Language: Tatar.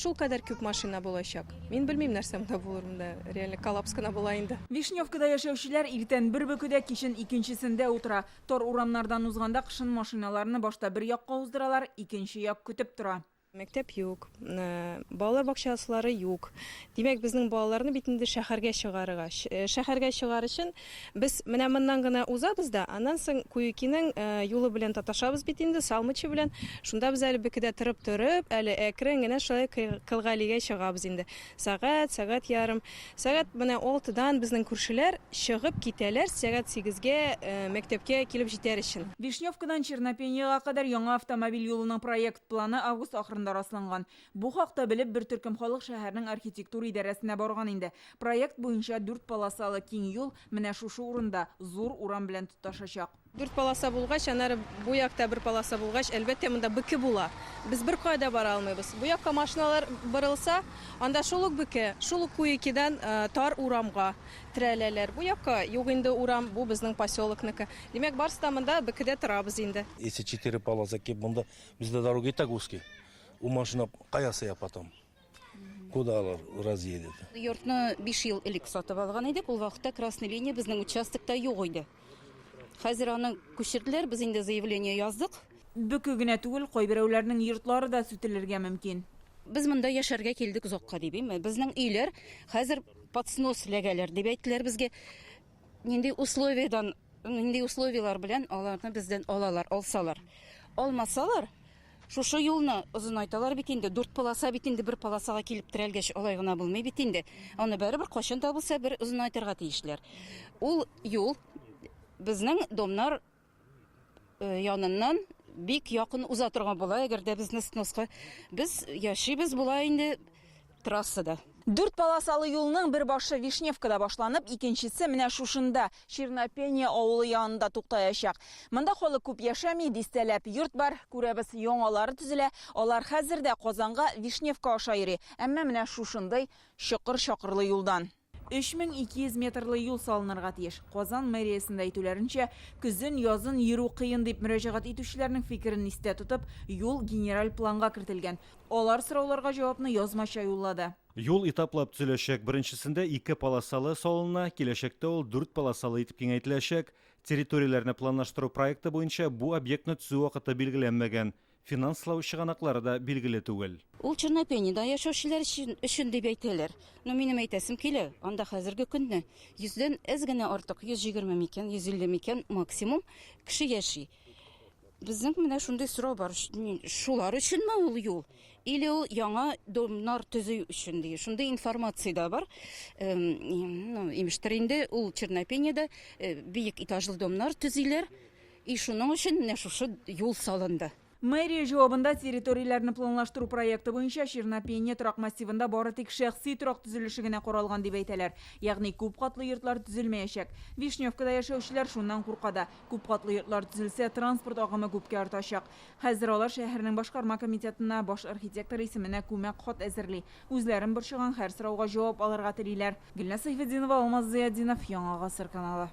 шул кадәр күп машина булачак. Мин белмим нәрсә монда булыр, монда реально коллапс кына була инде. Вишневкада яшәүчеләр иртән бер бөкедә, кичен икенчесендә утыра. Тор урамнардан узганда кышын машиналарны башта бер якка уздыралар, икенче як көтеп тора. Мәктәп юк, балалар бакчалары юк. Димәк, безнең балаларны бит инде шәһәргә чыгарырга. Шәһәргә чыгар өчен без менә моннан гына узабыз да, аннан соң Куюкиның юлы белән таташабыз бит инде, Салмычы белән. Шунда без әле бекедә торып, әле әкрен генә шулай Кылгалигә чыгабыз инде. Сәгать ярым. Сәгать менә 6-дан безнең күршеләр чыгып китәләр, сәгать 8-гә мәктәпкә килеп җитәр өчен. Вишневкадан Чернопенияга кадәр яңа автомобиль юлының проект планы август ахырында расланган. Бу хакта белеп бер төркем халык шәһәрнең архитектура идарәсенә барган инде. Проект буенча 4 полосалы киң юл менә шушы урында зур урам белән тоташачак. 4 полоса булгач, аннары бу якта 1 полоса булгач, әлбәттә монда бөке була. Без бер кайда бара алмыйбыз. Бу якка машиналар борылса, анда шул ук бөке, шул ук Куюкидан тар урамга терәләләр. Бу якка юк инде урам, бу безнең поселокныкы. Димәк, барысы да монда бөкедә торабыз инде. Если 4 полоса кеп, монда бездә дорога и так узкие. У машина каясыя потом. Куда алар разъедет? Йортны 5 ел элек сатып алган идек. Ул вакытта красный линия безнең участокта юк иде. Хәзер аны күчерделәр, без инде заявление яздык. Бөке генә түгел, кайберәүләрнең йортлары да сүтелергә мөмкин. Біз монда яшәргә килдек озакка дип. Безнең өйләр хәзер под снос ләгәләр дип әйттеләр безгә. Нинди условиялар белән аларны бездән алсалар. Алмасалар, шушы юлны озынайталар бит инде, 4 полоса бит инде 1 полосага килеп терәлгәч алай гына булмый бит инде. Аны барыбер качан да булса бер озынайтырга тиешләр. Ул юл безнең домнар яныннан бик якын уза торган була, әгәр дә безне сноска без яшибез була инде трассада. 4 полосалы юлның бер башы Вишневкада башланып, икенчесе менә шушында Чернопения авылы янында туктаячак. Монда халык күп яшәми, дистәләп йорт бар, күрәбез, яңалары төзелә. Алар хәзердә Казанга Вишневка аша йөри, әмма менә шушындай чокыр-чакырлы юлдан. 3200 метрлы юл салынырга тиеш. Казан мэриясында әйтүләренчә, көзен, язын йөрү кыен дип мөрәҗәгать итүчеләрнең фикерен истә тотып, юл генераль планга кертелгән. Алар сорауларга җавапны язмача юллады. Юл этаплап төзеләчәк. Беренчесендә 2 полосалы салына, киләчәктә ул 4 полосалы итеп киңәйтеләчәк. Территорияләрне планлаштыру проекты буенча бу объектны төзү вакыты билгеләнмәгән. Финанслау чыганаклары да билгеле түгел. Ул Чернопениядә яшәүчеләр өчен дип әйтәләр. Но минем әйтәсем килә, анда хәзерге көнне 100дән әз генә артык, 120 микән, 150 микән максимум кеше яши. Безнең менә шундый сорау бар. Шулар өченме ул юл? Или ул яңа домнар төзү өчен ди. Шундый информация да бар. Имештер инде ул Чернопениядә биек этажлы домнар төзиләр. И шуның өчен менә шушы юл салынды. Мэрия җавабында территорияләрне планлаштыру проекты буенча Чернопения торак массивында бары тик шәхси торак төзелеше генә каралган дип әйтәләр. Ягъни күп катлы йортлар төзелмәячәк. Вишневкада яшәүчеләр шуннан куркада. Күп катлы йортлар төзелсә, транспорт агымы күпкә артачак. Хәзер алар шәһәрнең башкарма комитетына баш архитектор исеменә күмәк хат әзерли. Үзләрен борчыган һәр сорауга җавап алырга телиләр. Гөлнас Сайфетдинова, Алмаз Зыяддинов, Яңа Гасыр каналы.